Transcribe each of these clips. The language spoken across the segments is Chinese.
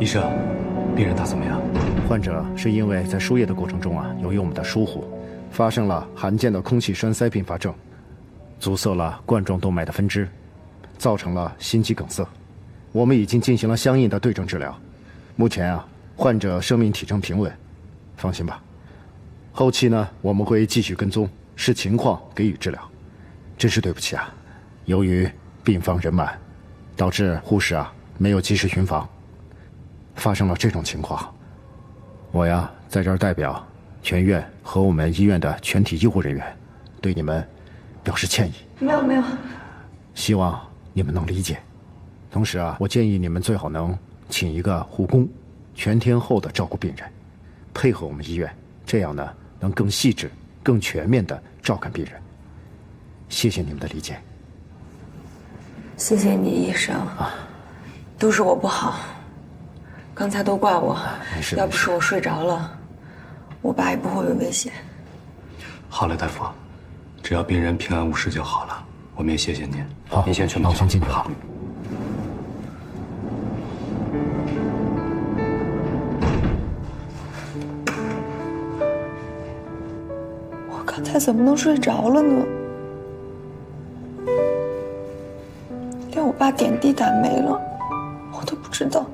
医生，病人他怎么样？患者是因为在输液的过程中由于我们的疏忽，发生了罕见的空气栓塞并发症，阻塞了冠状动脉的分支，造成了心肌梗塞。我们已经进行了相应的对症治疗，目前患者生命体征平稳，放心吧。后期呢，我们会继续跟踪，视情况给予治疗。真是对不起由于病房人满，导致护士没有及时巡房。发生了这种情况，我在这儿代表全院和我们医院的全体医护人员，对你们表示歉意。没有，希望你们能理解。同时我建议你们最好能请一个护工，全天候的照顾病人，配合我们医院，这样呢能更细致、更全面的照看病人。谢谢你们的理解。谢谢你，医生。都是我不好。刚才都怪我，要不是我睡着了，我爸也不会有危险。好了，大夫，只要病人平安无事就好了。我们也谢谢您。好，您先去忙。先进去。好。我刚才怎么能睡着了呢？连我爸点滴打没了，我都不知道。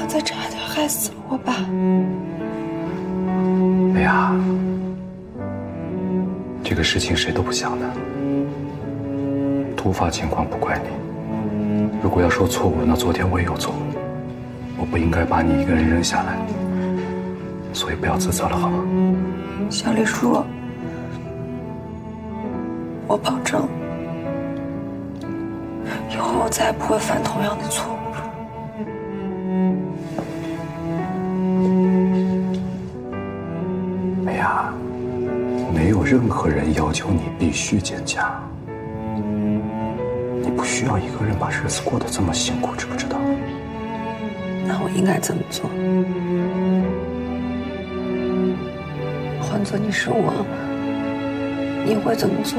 再差点害死了我爸。哎呀，这个事情谁都不想的，突发情况不怪你。如果要说错误，那昨天我也有错误，我不应该把你一个人扔下来，所以不要自责了，好吗？小丽叔，我保证，以后我再也不会犯同样的错误。没有任何人要求你必须坚强，你不需要一个人把日子过得这么辛苦，知不知道？那我应该怎么做？换做你是我，你会怎么做？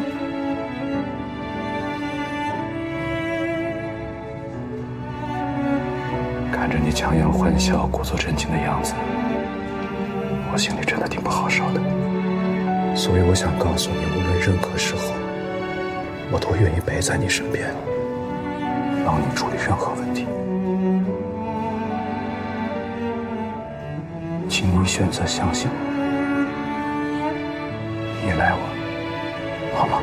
看着你强颜欢笑、故作镇静的样子，我心里真的挺不好受的。所以我想告诉你，无论任何时候，我都愿意陪在你身边，帮你处理任何问题。请你选择相信我，依赖我，好吗？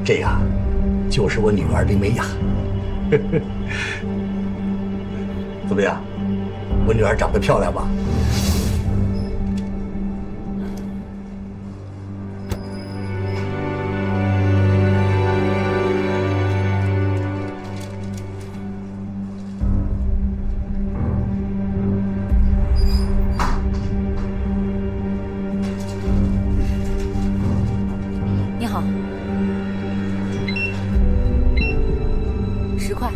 这呀，就是我女儿林美雅。怎么样，我女儿长得漂亮吧？好，10块。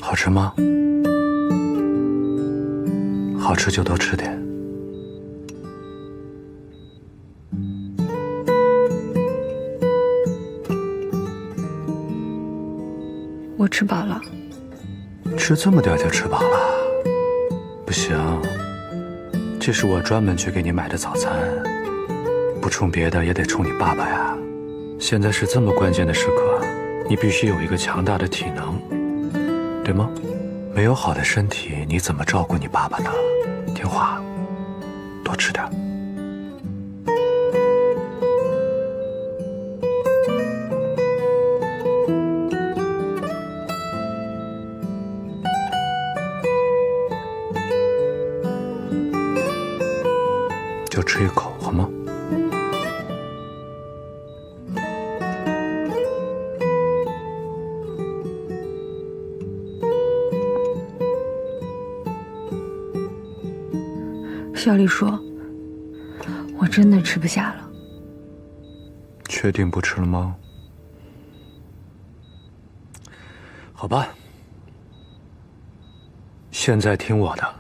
好吃吗？好吃就多吃点。我吃饱了。吃这么点就吃饱了？不行，这是我专门去给你买的早餐，不冲别的也得冲你爸爸呀。现在是这么关键的时刻，你必须有一个强大的体能，对吗？没有好的身体，你怎么照顾你爸爸呢？听话，多吃点。就吃一口好吗？小李说：“我真的吃不下了。”确定不吃了吗？好吧，现在听我的，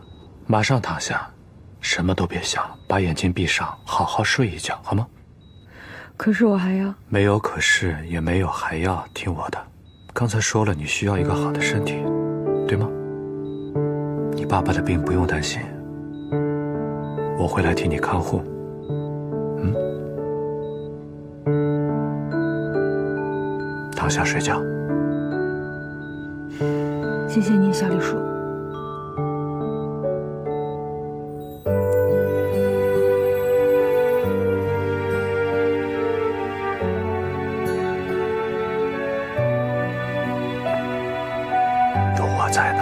马上躺下，什么都别想，把眼睛闭上，好好睡一觉，好吗？可是我还要……没有可是，也没有还要，听我的。刚才说了，你需要一个好的身体，对吗？你爸爸的病不用担心。我会来替你看护，躺下睡觉。谢谢你，小李叔。有我在呢。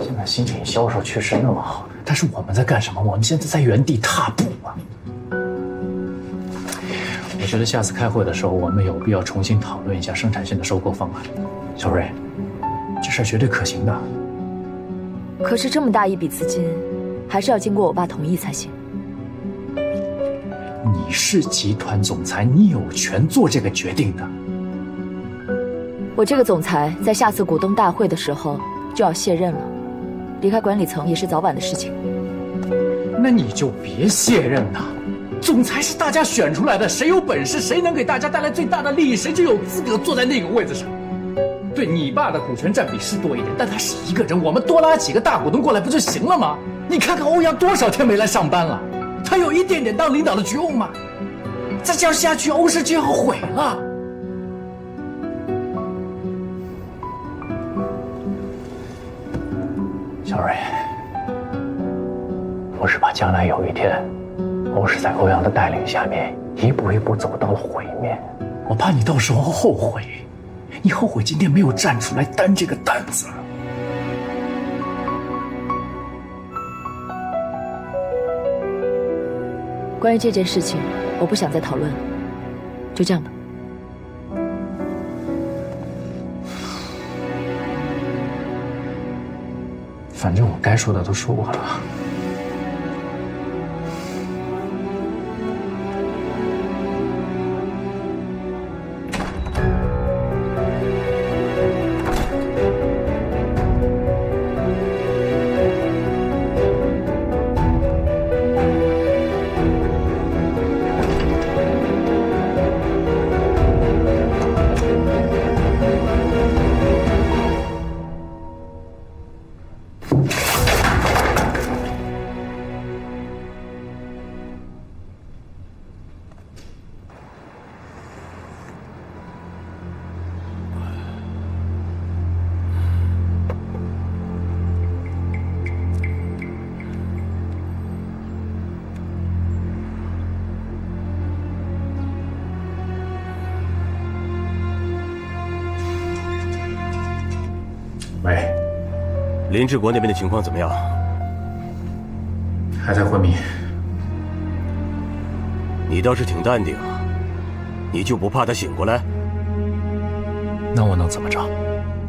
现在新品销售确实那么好，但是我们在干什么？我们现在在原地踏步啊！我觉得下次开会的时候，我们有必要重新讨论一下生产线的收购方案。小瑞，这事儿绝对可行的。可是这么大一笔资金，还是要经过我爸同意才行。你是集团总裁，你有权做这个决定的。我这个总裁在下次股东大会的时候就要卸任了，离开管理层也是早晚的事情。那你就别卸任了，总裁是大家选出来的，谁有本事，谁能给大家带来最大的利益，谁就有资格坐在那个位子上。对你爸的股权占比是多一点，但他是一个人，我们多拉几个大股东过来不就行了吗？你看看欧阳多少天没来上班了，他有一点点当领导的觉悟吗？再这样下去，欧氏就要毁了。小蕊，我是怕将来有一天，欧氏在欧阳的带领下面一步一步走到了毁灭，我怕你到时候后悔，你后悔今天没有站出来担这个担子。关于这件事情，我不想再讨论了，就这样吧。反正我该说的都说过了。喂，林志国那边的情况怎么样？还在昏迷。你倒是挺淡定啊，你就不怕他醒过来？那我能怎么着？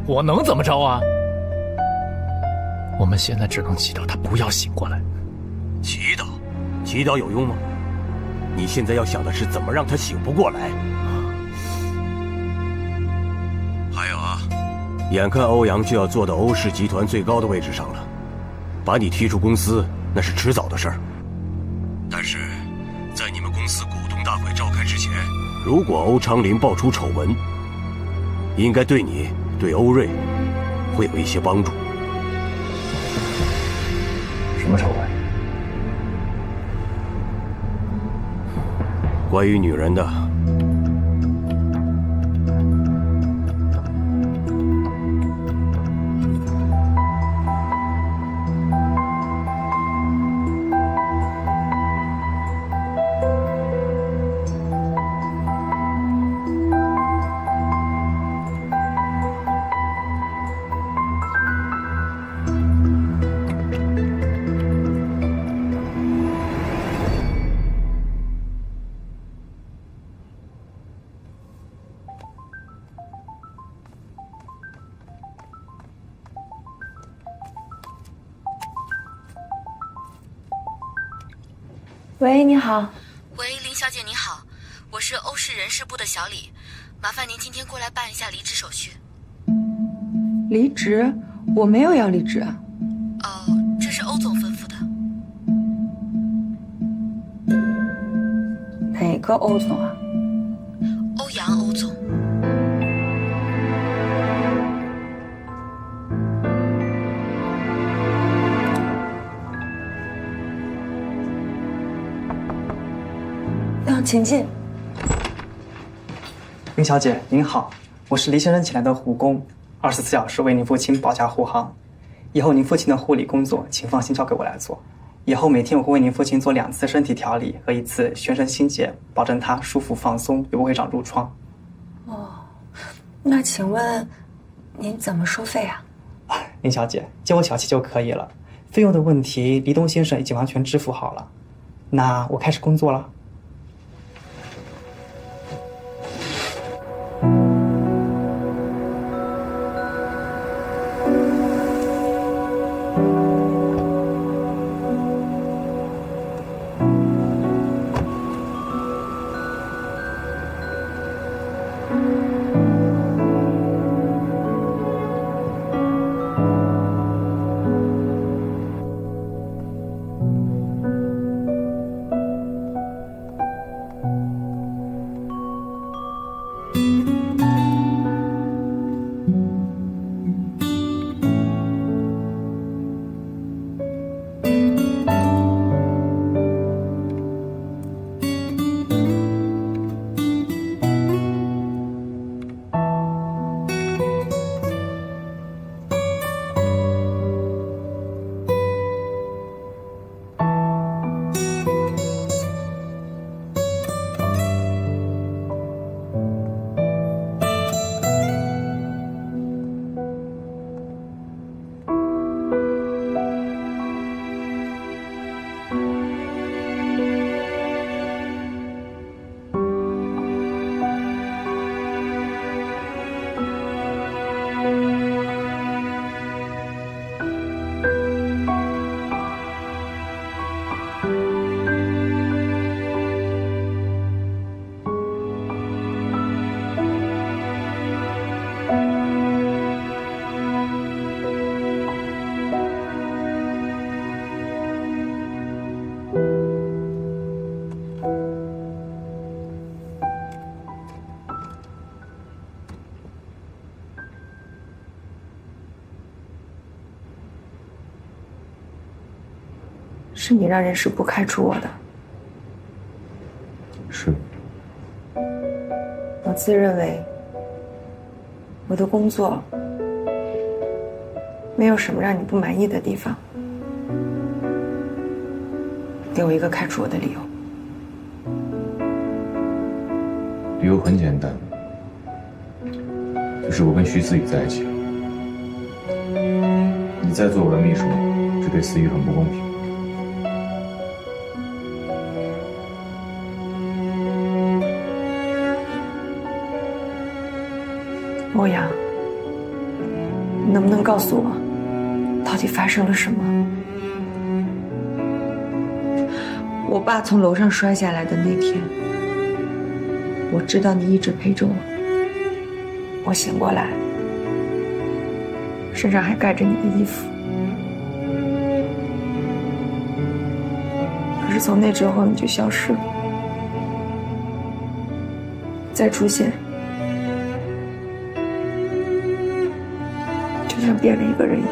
我能怎么着啊？我们现在只能祈祷他不要醒过来。祈祷？祈祷有用吗？你现在要想的是怎么让他醒不过来。还有啊，眼看欧阳就要做到欧氏集团最高的位置上了，把你踢出公司那是迟早的事儿。但是，在你们公司股东大会召开之前，如果欧昌林爆出丑闻，应该对你、对欧瑞会有一些帮助。什么丑闻？关于女人的。喂，你好。喂，林小姐你好，我是欧氏人事部的小李，麻烦您今天过来办一下离职手续。离职？我没有要离职。哦，这是欧总吩咐的。哪个欧总啊？欧阳欧总。请进。林小姐您好，我是离先生请来的护工，24小时为您父亲保驾护航。以后您父亲的护理工作，请放心交给我来做。以后每天我会为您父亲做2次身体调理和1次全身清洁，保证他舒服放松，又不会长褥疮。哦，那请问您怎么收费啊？林小姐，接我小气就可以了，费用的问题，黎东先生已经完全支付好了。那我开始工作了。是你让人事部开除我的。是。我自认为我的工作没有什么让你不满意的地方，给我一个开除我的理由。理由很简单，就是我跟徐思雨在一起了。你再做我的秘书，这对思雨很不公平。欧阳，你能不能告诉我，到底发生了什么？我爸从楼上摔下来的那天，我知道你一直陪着我。我醒过来，身上还盖着你的衣服。可是从那之后你就消失了，再出现，就像变了一个人一样。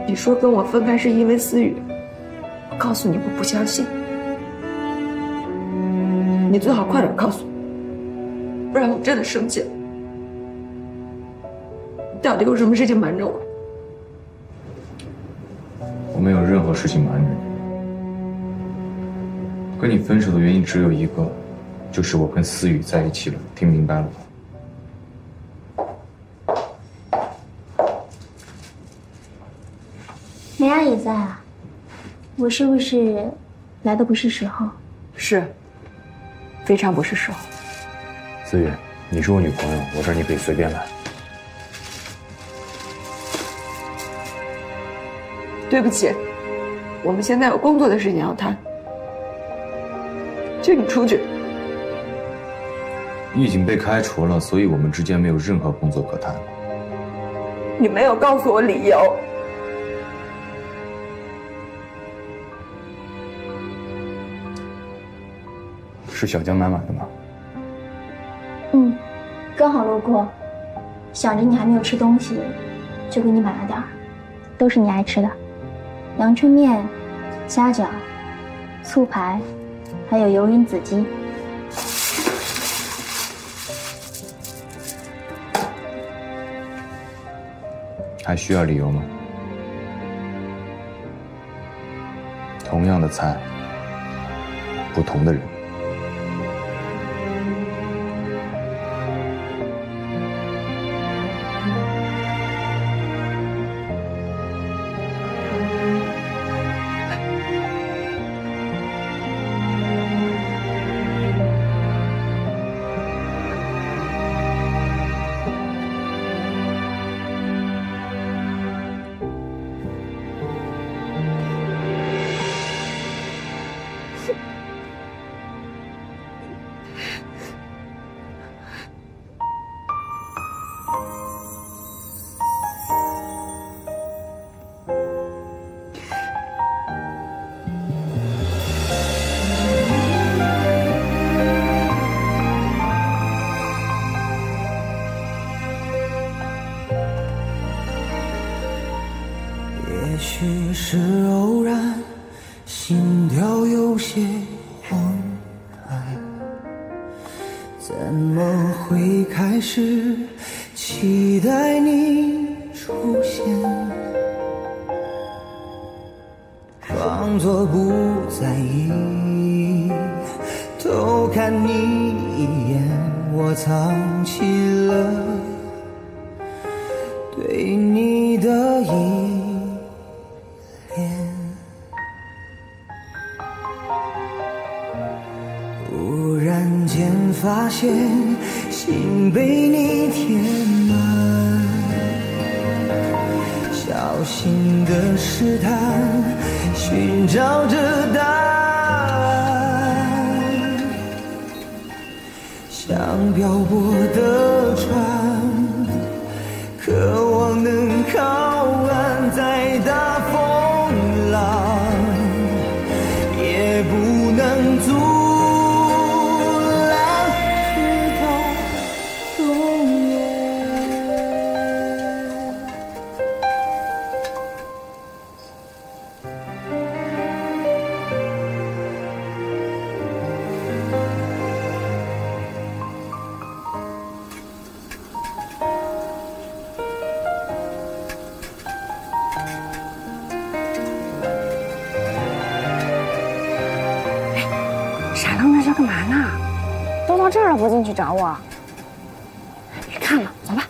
你说跟我分开是因为思雨，我告诉你我不相信。你最好快点告诉我，不然我真的生气了。到底有什么事情瞒着我？我没有任何事情瞒着你。跟你分手的原因只有一个，就是我跟思雨在一起了。听明白了吗？梅阿姨在啊，我是不是来的不是时候？是，非常不是时候。思雨，你是我女朋友，我这儿你可以随便来。对不起，我们现在有工作的事情要谈，请你出去。你已经被开除了，所以我们之间没有任何工作可谈。你没有告诉我理由。是小江买的吗？刚好路过，想着你还没有吃东西，就给你买了点儿，都是你爱吃的，阳春面、虾饺、醋排，还有油云子鸡。还需要理由吗？同样的菜，不同的人。有些慌乱，怎么会开始期待你出现？装作不在意，偷看你一眼，我藏起了对你的依恋。忽然间发现心被你填满，小心的试探，寻找着答案，像漂泊的船，渴望能靠岸，再大风浪也不能阻拦，直到永远。傻愣着这干嘛呢？都到这儿了不进去找我？别看了，走吧。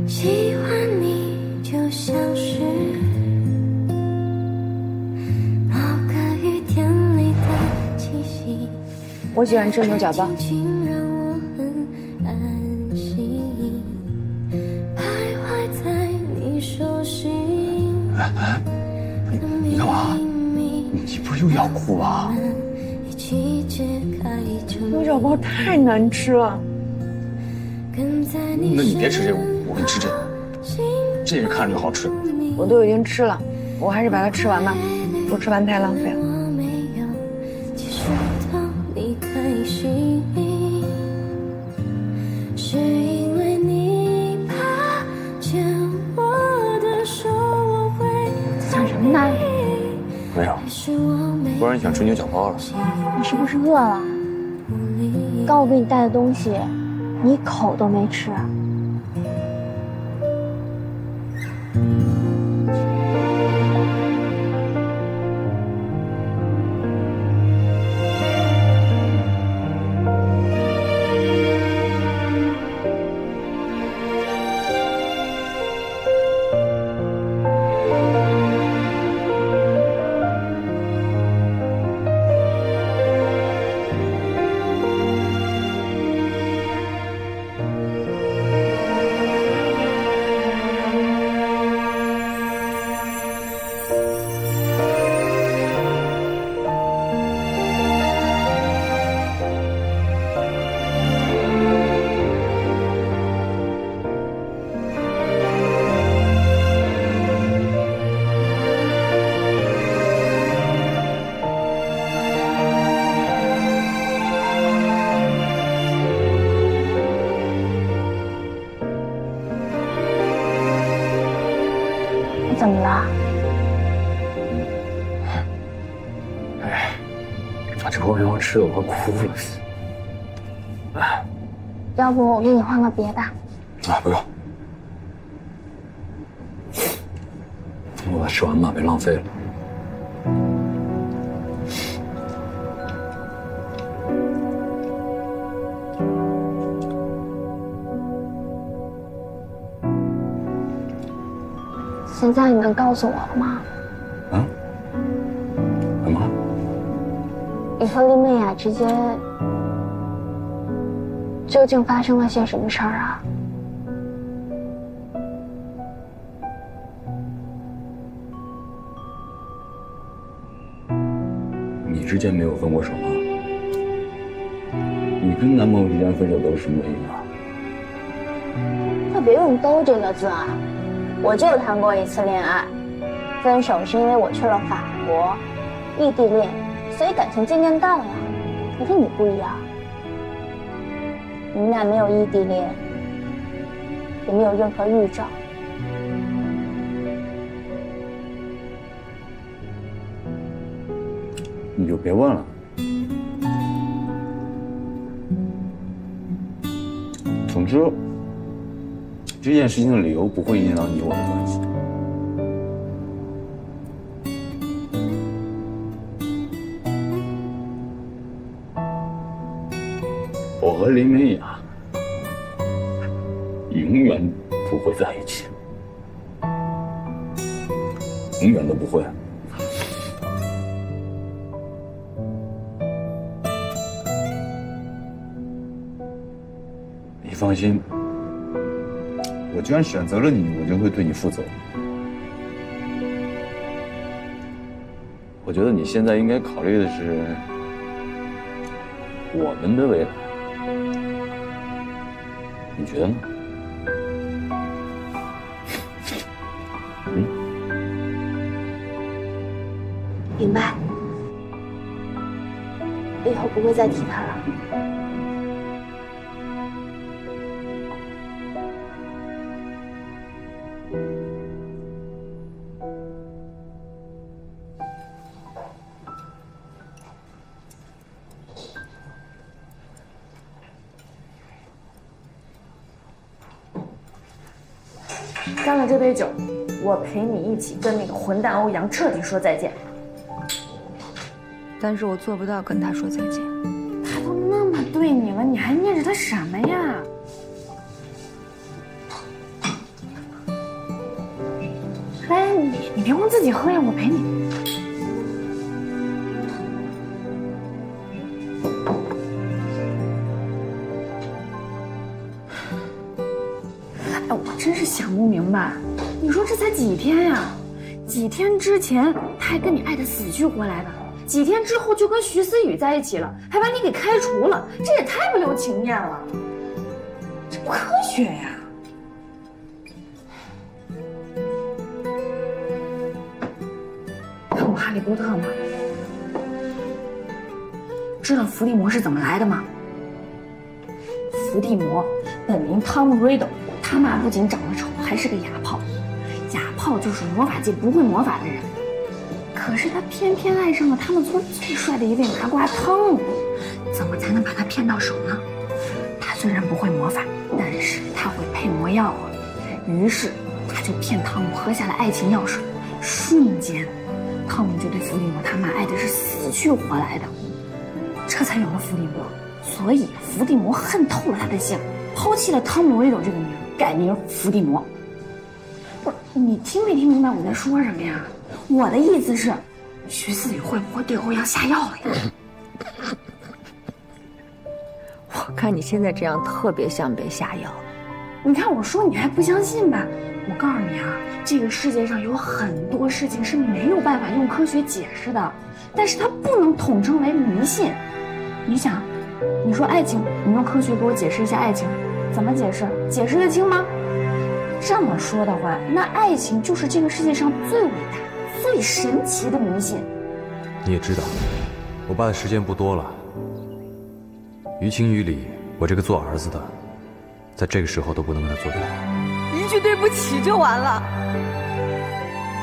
喜欢你就像是某个雨天里的气息，我喜欢吃牛角包。让我很安心，徘徊在你手心。你干嘛？你不是又要哭啊？牛角包太难吃了。那你别吃这个，我给你吃这个，这个看着就好吃。我都已经吃了，我还是把它吃完吧，不吃完太浪费了。是因为你怕牵我的手，我会想什么呢？没有，不然你想吃牛角包了。你是不是饿了？刚我给你带的东西，你一口都没吃。怎么了？哎，这锅面我吃的我快哭了。要不我给你换个别的？啊，不用，我把它吃完吧，别浪费了。现在你能告诉我了吗？啊？干嘛？你和林美雅之间究竟发生了些什么事儿啊？你之间没有分过手吗？你跟男朋友之间分手都是什么原因啊？可别用“都”这个字啊！我就谈过一次恋爱，分手是因为我去了法国，异地恋，所以感情渐渐淡了。可是你不一样，你们俩没有异地恋，也没有任何预兆。你就别问了。总之，这件事情的理由不会影响到你我的关系。我和林美雅永远不会在一起，永远都不会。你放心，我既然选择了你，我就会对你负责。我觉得你现在应该考虑的是我们的未来，你觉得呢？明白，以后不会再提他了。干了这杯酒，我陪你一起跟那个混蛋欧阳彻底说再见。但是我做不到跟他说再见。他都那么对你了，你还念着他什么呀？来，你别光自己喝呀，我陪你。哎，我真是想不明白，你说这才几天呀？几天之前他还跟你爱得死去活来的，几天之后就跟徐思雨在一起了，还把你给开除了，这也太不留情面了，这不科学呀！看过《哈利波特》吗？知道伏地魔是怎么来的吗？伏地魔本名汤姆·瑞斗，他妈不仅长得丑，还是个哑炮。哑炮就是魔法界不会魔法的人，可是他偏偏爱上了他们村最帅的一位麻瓜汤姆。怎么才能把他骗到手呢？他虽然不会魔法，但是他会配魔药啊。于是他就骗汤姆喝下了爱情药水，瞬间汤姆就对伏地魔他妈爱的是死去活来的，这才有了伏地魔。所以伏地魔恨透了他的姓，抛弃了汤姆·瑞斗这个名，改名伏地魔。不是，你听没听明白我在说什么呀？我的意思是，徐思雨会不会对欧阳下药了呀？我看你现在这样特别像被下药。你看我说你还不相信吧？我告诉你啊，这个世界上有很多事情是没有办法用科学解释的，但是它不能统称为迷信。你想，你说爱情，你用科学给我解释一下爱情，怎么解释？解释得清吗？这么说的话，那爱情就是这个世界上最伟大、最神奇的迷信。你也知道，我爸的时间不多了。于情于理，我这个做儿子的，在这个时候都不能跟他做对。一句对不起就完了。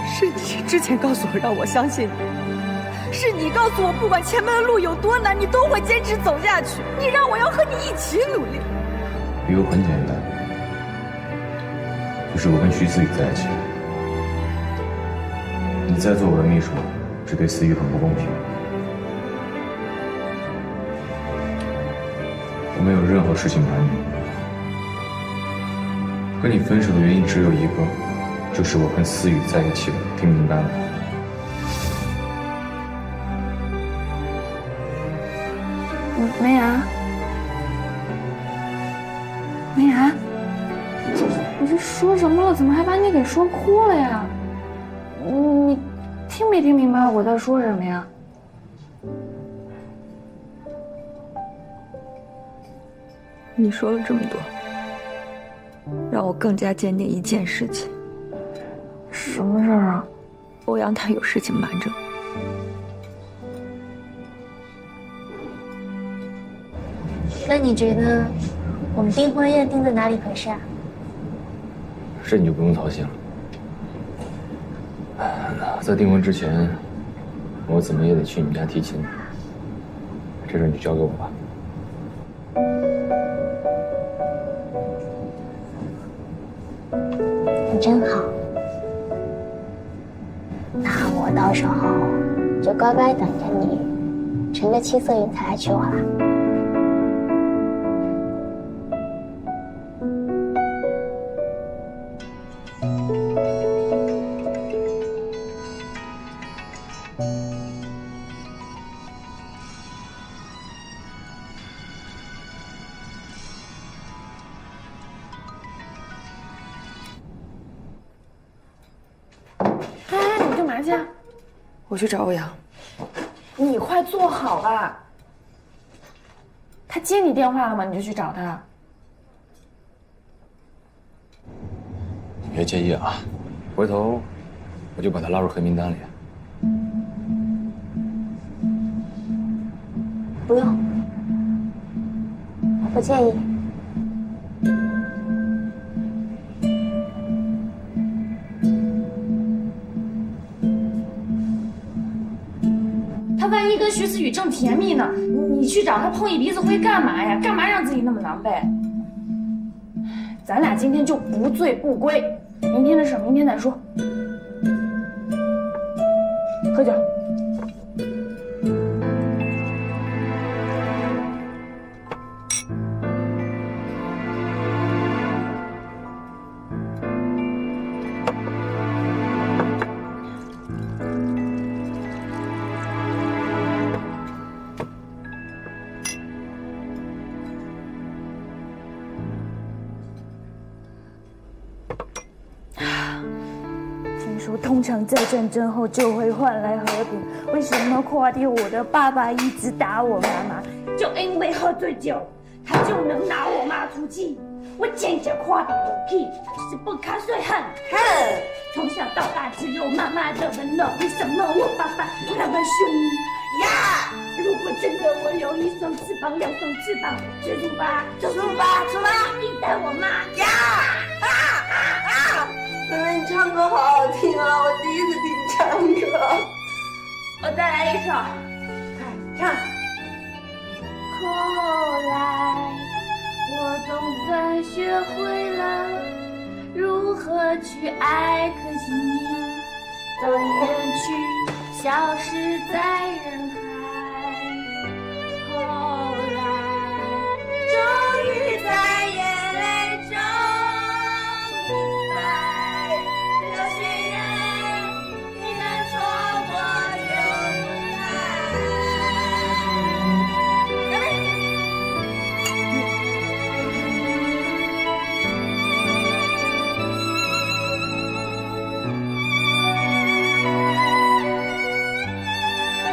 是你之前告诉我让我相信你，是你告诉我不管前面的路有多难，你都会坚持走下去。你让我要和你一起努力。理由很简单，就是我跟徐思雨在一起。你再做我的秘书，这对思雨很不公平。我没有任何事情瞒你，跟你分手的原因只有一个，就是我跟思雨在一起了，听明白了吗？梅雅，梅雅，你这说什么了？怎么还把你给说哭了呀？你听没听明白我在说什么呀？你说了这么多，让我更加坚定一件事情，什么事儿啊？欧阳他有事情瞒着。那你觉得我们订婚宴定在哪里合适啊？这你就不用操心了。在订婚之前，我怎么也得去你们家提亲，这事你就交给我吧。你真好。那我到时候就乖乖等着你，乘着七色云彩来娶我了。你干嘛去？我去找欧阳。你快坐好吧。他接你电话了吗？你就去找他。你别介意啊，回头我就把他拉入黑名单里。不用，我不介意。他万一跟徐思雨正甜蜜呢，你去找他碰一鼻子灰干嘛呀？干嘛让自己那么狼狈？咱俩今天就不醉不归，明天的事明天再说。喝酒。听说通常在战争后就会换来和平，为什么夸弟我的爸爸一直打我妈妈？就因为喝醉酒，他就能拿我妈出气。我坚决夸弟我气，是不瞌睡很恨。从小到大只有妈妈的温暖，为什么我爸爸那么凶呀？如果真的我有一双翅膀，两双翅膀，就出发，就出发，出发，你带我妈呀！妹妹，你唱歌好好听啊！我第一次听你唱歌。我再来一首，快唱。后来，我总算学会了如何去爱，可惜你早已远去，消失在人海。后来，终于在眼泪中明白，有些人一旦错过就不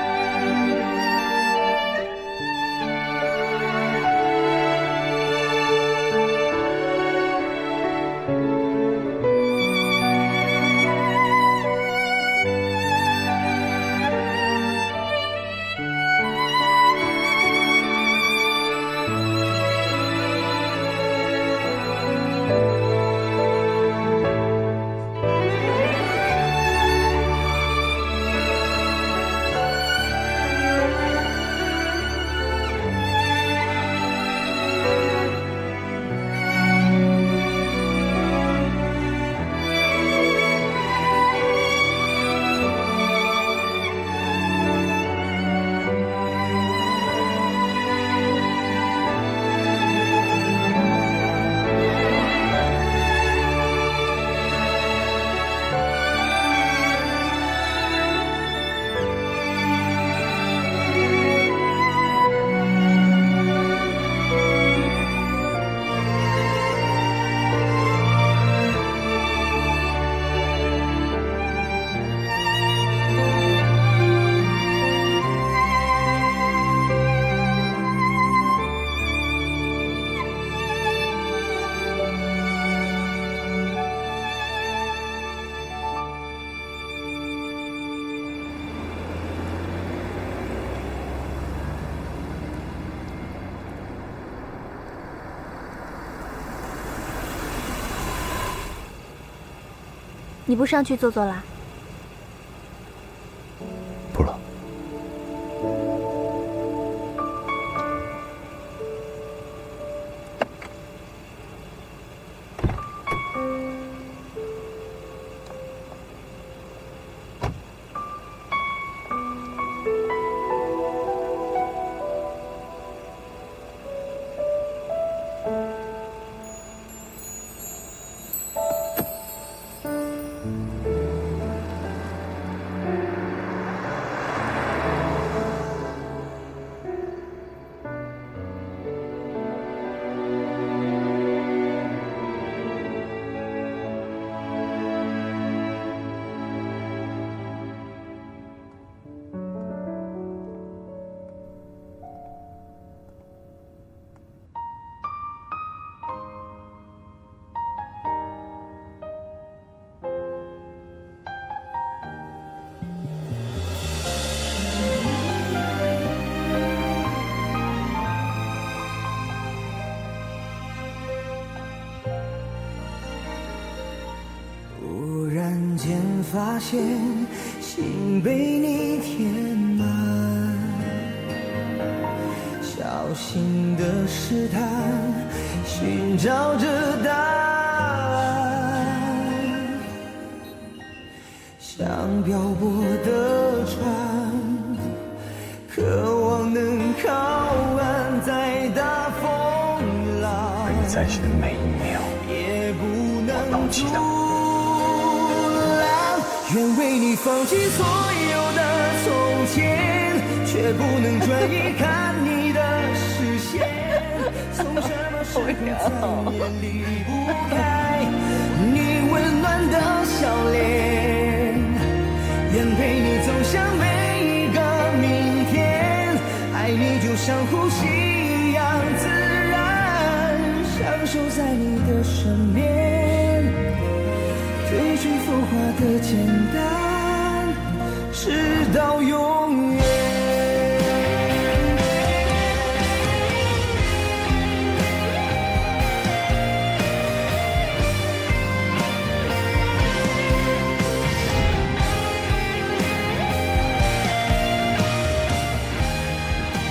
你不上去坐坐啦？不了。忽然间发现心被你填满，小心的试探，寻找着答案，像漂泊的船，渴望能靠岸，在大风浪和你在一起的每一秒，我牢记的。愿为你放弃所有的从前，却不能转移看你的视线。从什么时候再也离不开你温暖的笑脸，愿陪你走向每一个明天。爱你就像呼吸一样自然，享受在你的身边，追寻浮华的简单，直到永远。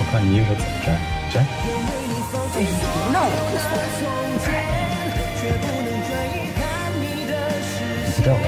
我看你衣服怎么粘，粘。哎，你别闹了，你不知道我